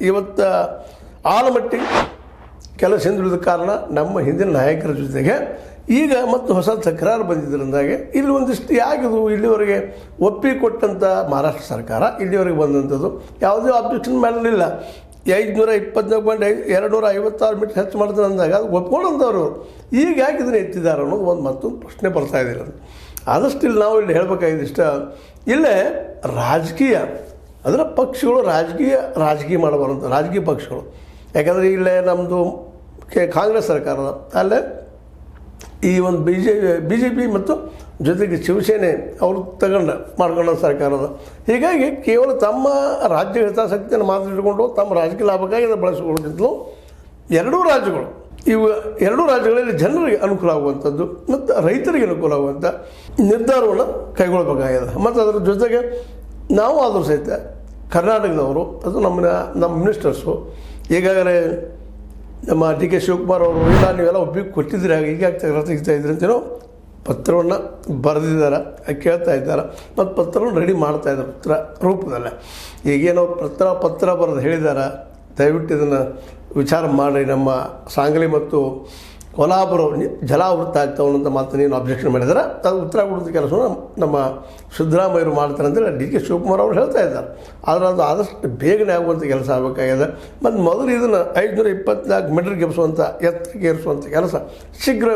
ಇವತ್ತು ಆಲಮಟ್ಟಿಗೆ ಕೆಲಸ ಹಿಂದುಳಿದ ಕಾರಣ ನಮ್ಮ ಹಿಂದಿನ ನಾಯಕರ ಜೊತೆಗೆ ಈಗ ಮತ್ತು ಹೊಸ ತಕರಾರು ಬಂದಿದ್ದರಿಂದಾಗೆ ಇಲ್ಲಿ ಒಂದಿಷ್ಟು ಯಾಕಿದು ಇಲ್ಲಿವರೆಗೆ ಒಪ್ಪಿಕೊಟ್ಟಂಥ ಮಹಾರಾಷ್ಟ್ರ ಸರ್ಕಾರ ಇಲ್ಲಿವರೆಗೆ ಬಂದಂಥದ್ದು ಯಾವುದೇ ಆಬ್ಜೆಕ್ಷನ್ ಮಾಡಲಿಲ್ಲ. 524.256 ಮೀಟರ್ ಹೆಚ್ಚು ಮಾಡ್ತಾರೆ ಅಂದಾಗ ಅದು ಒಪ್ಕೊಂಡಂಥವ್ರು ಈಗ ಯಾಕೆ ಇದನ್ನು ಎತ್ತಿದ್ದಾರೆ ಅನ್ನೋದು ಮತ್ತೊಂದು ಪ್ರಶ್ನೆ ಬರ್ತಾ ಇದೆ. ಆದಷ್ಟು ಇಲ್ಲಿ ನಾವು ಇಲ್ಲಿ ಹೇಳಬೇಕಾಗಿದೆ ಇಷ್ಟ, ಇಲ್ಲೇ ರಾಜಕೀಯ ಅದರ ಪಕ್ಷಗಳು ರಾಜಕೀಯ ಮಾಡಬಾರಂತ ರಾಜಕೀಯ ಪಕ್ಷಗಳು. ಯಾಕಂದರೆ ಇಲ್ಲೇ ನಮ್ಮದು ಕಾಂಗ್ರೆಸ್ ಸರ್ಕಾರದ ಅಲ್ಲೇ ಈ ಒಂದು ಬಿ ಜೆ ಪಿ ಮತ್ತು ಜೊತೆಗೆ ಶಿವಸೇನೆ ಅವರು ಮಾಡ್ಕೊಂಡ ಸರ್ಕಾರದ. ಹೀಗಾಗಿ ಕೇವಲ ತಮ್ಮ ರಾಜ್ಯ ಹಿತಾಸಕ್ತಿಯನ್ನು ಮಾತ್ರ ಇಟ್ಕೊಂಡು ತಮ್ಮ ರಾಜಕೀಯ ಲಾಭಕ್ಕಾಗಿ ಅದನ್ನು ಬಳಸಿಕೊಳ್ಳೋದಿದ್ದು ಎರಡೂ ರಾಜ್ಯಗಳಲ್ಲಿ ಜನರಿಗೆ ಅನುಕೂಲ ಆಗುವಂಥದ್ದು ಮತ್ತು ರೈತರಿಗೆ ಅನುಕೂಲ ಆಗುವಂಥ ನಿರ್ಧಾರವನ್ನು ಕೈಗೊಳ್ಳಬೇಕಾಗಿದೆ. ಮತ್ತು ಅದರ ಜೊತೆಗೆ ನಾವು ಆದರೂ ಸಹಿತ ಕರ್ನಾಟಕದವರು ಅದು ನಮ್ಮ ಮಿನಿಸ್ಟರ್ಸು ಈಗಾಗಲೇ ನಮ್ಮ ಡಿ ಕೆ ಶಿವಕುಮಾರ್ ಅವರು ಇಲ್ಲ ನೀವೆಲ್ಲ ಒಪ್ಪಿಗೆ ಕೊಟ್ಟಿದ್ದೀರಿ, ಈಗ ತಕರಾರು ತೆಗಿತಾ ಇದ್ರಿ ಅಂತೇನೋ ಪತ್ರವನ್ನು ಬರೆದಿದ್ದಾರೆ, ಕೇಳ್ತಾ ಇದ್ದಾರೆ ಮತ್ತು ಪತ್ರವನ್ನು ರೆಡಿ ಮಾಡ್ತಾಯಿದ್ದಾರೆ ಪತ್ರ ರೂಪದಲ್ಲೇ. ಈಗೇನೋ ಪತ್ರ ಬರೆದು ಹೇಳಿದ್ದಾರೆ, ದಯವಿಟ್ಟು ಇದನ್ನು ವಿಚಾರ ಮಾಡಿ ನಮ್ಮ ಸಾಂಗ್ಲಿ ಮತ್ತು ಕೊಲ್ಹಾಪುರ ಜಲಾವೃತ ಆಗ್ತಾವೆ ಅಂತ ಮಾತು ನೀನು ಅಬ್ಜೆಕ್ಷನ್ ಮಾಡಿದ್ದಾರೆ, ಅದು ಉತ್ತರ ಕೊಡೋದು ಕೆಲಸವನ್ನು ನಮ್ಮ ಸಿದ್ದರಾಮಯ್ಯರು ಮಾಡ್ತಾರೆ ಅಂತೇಳಿ ಡಿ ಕೆ ಶಿವಕುಮಾರ್ ಅವರು ಹೇಳ್ತಾ ಇದ್ದಾರೆ. ಆದರೆ ಅದು ಆದಷ್ಟು ಬೇಗನೆ ಆಗುವಂಥ ಕೆಲಸ ಆಗಬೇಕಾಗಿದೆ. ಮತ್ತು ಮೊದಲು ಇದನ್ನು 524 ಮೀಟರ್ಗೆ ಎಬ್ಬಿಸುವಂಥ ಎತ್ತರಕ್ಕೆ ಏರಿಸುವಂಥ ಕೆಲಸ ಶೀಘ್ರ